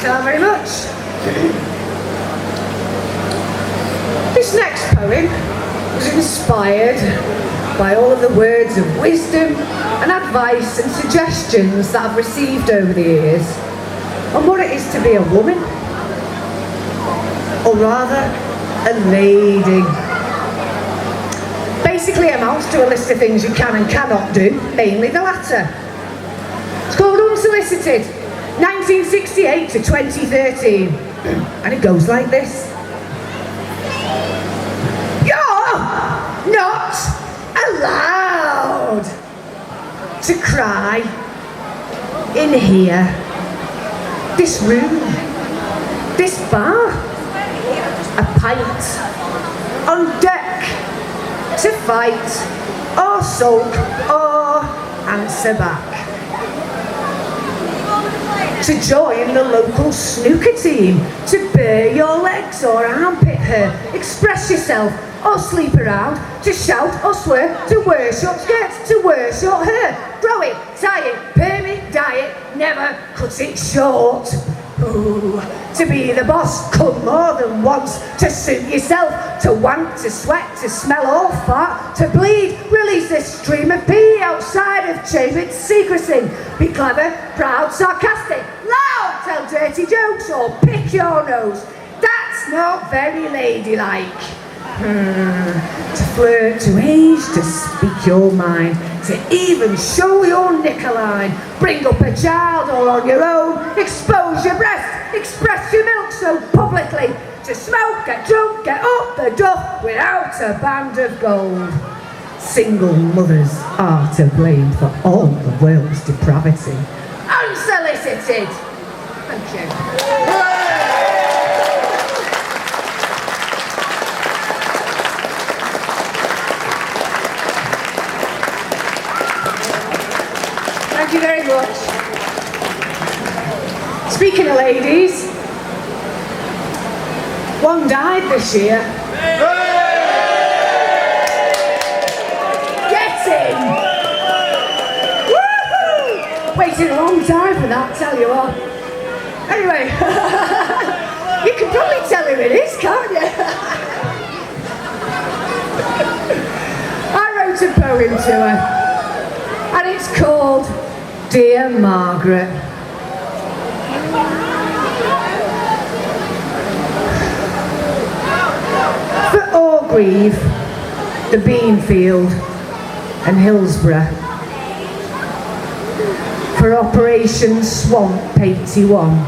so very much. This next poem was inspired by all of the words of wisdom and advice and suggestions that I've received over the years on what it is to be a woman, or rather, a lady. Basically amounts to a list of things you can and cannot do, mainly the latter. It's called Unsolicited, 1968 to 2013, and it goes like this. You're not allowed to cry in here, this room, this bar, a pint, on deck, to fight, or sulk, or answer back. To join the local snooker team, to bare your legs or armpit hair, express yourself or sleep around, to shout or swear, to wear short skirts, to wear short hair, grow it, tie it, perm it, dye it, never cut it short. Ooh, to be the boss, cut more than once, to suit yourself, to wank, to sweat, to smell or fart, to bleed, release a stream of pee outside of chambered secrecy, be clever, proud, sarcastic, loud, tell dirty jokes or pick your nose. That's not very ladylike. To flirt, to age, to speak your mind, to even show your knickerline, bring up a child or on your own, expose your breast, express your milk so publicly, to smoke, get drunk, get up the duff without a band of gold. Single mothers are to blame for all the world's depravity. Unsolicited! Thank you. Thank you very much. Speaking of ladies, one died this year. Get in! Woohoo! Waited a long time for that, tell you what. Anyway, you can probably tell who it is, can't you? I wrote a poem to her, and it's called Dear Margaret. For Orgreave, the Beanfield and Hillsborough, for Operation Swamp 81,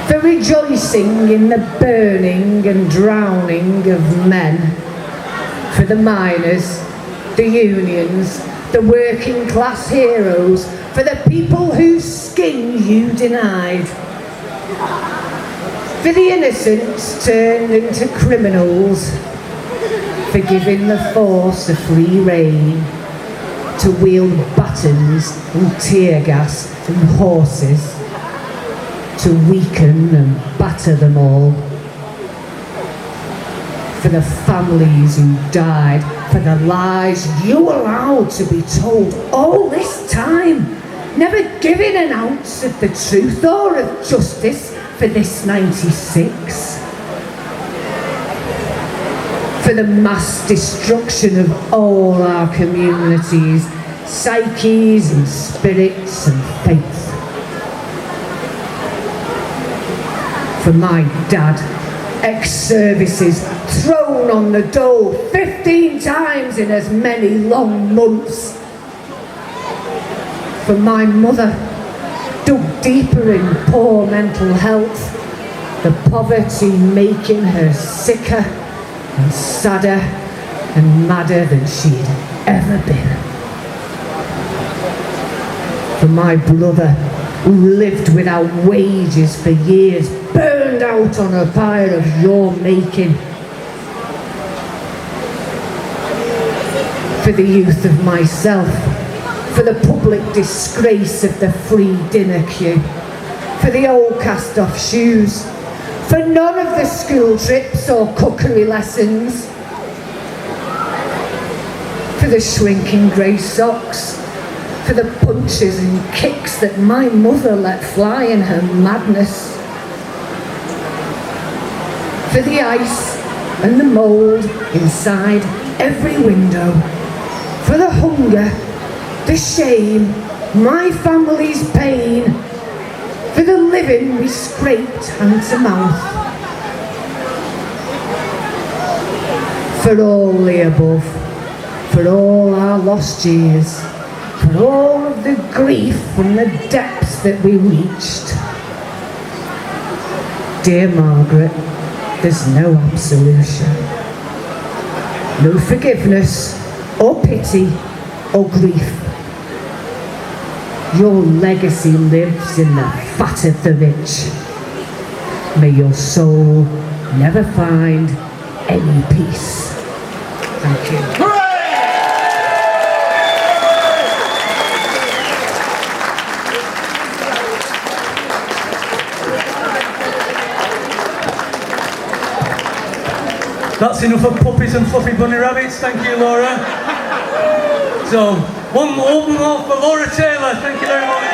for rejoicing in the burning and drowning of men, for the miners, the unions, the working class heroes, for the people whose skin you denied, for the innocents turned into criminals, for giving the force a free rein to wield batons and tear gas and horses, to weaken and batter them all, for the families who died, for the lies you allowed to be told all this time, never giving an ounce of the truth or of justice for this 96. For the mass destruction of all our communities, psyches and spirits and faith. For my dad, ex-services thrown on the dole 15 times in as many long months. For my mother, dug deeper in poor mental health, the poverty making her sicker and sadder and madder than she'd ever been. For my brother, who lived without wages for years, burned out on a fire of your making. For the youth of myself, for the public disgrace of the free dinner queue, for the old cast-off shoes, for none of the school trips or cookery lessons, for the shrinking grey socks, for the punches and kicks that my mother let fly in her madness, for the ice and the mould inside every window, for the hunger, the shame, my family's pain, for the living we scraped hand to mouth, for all the above, for all our lost years, for all of the grief and the depths that we reached. Dear Margaret, there's no absolution, no forgiveness or pity or grief. Your legacy lives in the fat of the rich. May your soul never find any peace. Thank you. That's enough of puppies and fluffy bunny rabbits. Thank you, Laura. So, one more for Laura Taylor. Thank you very much.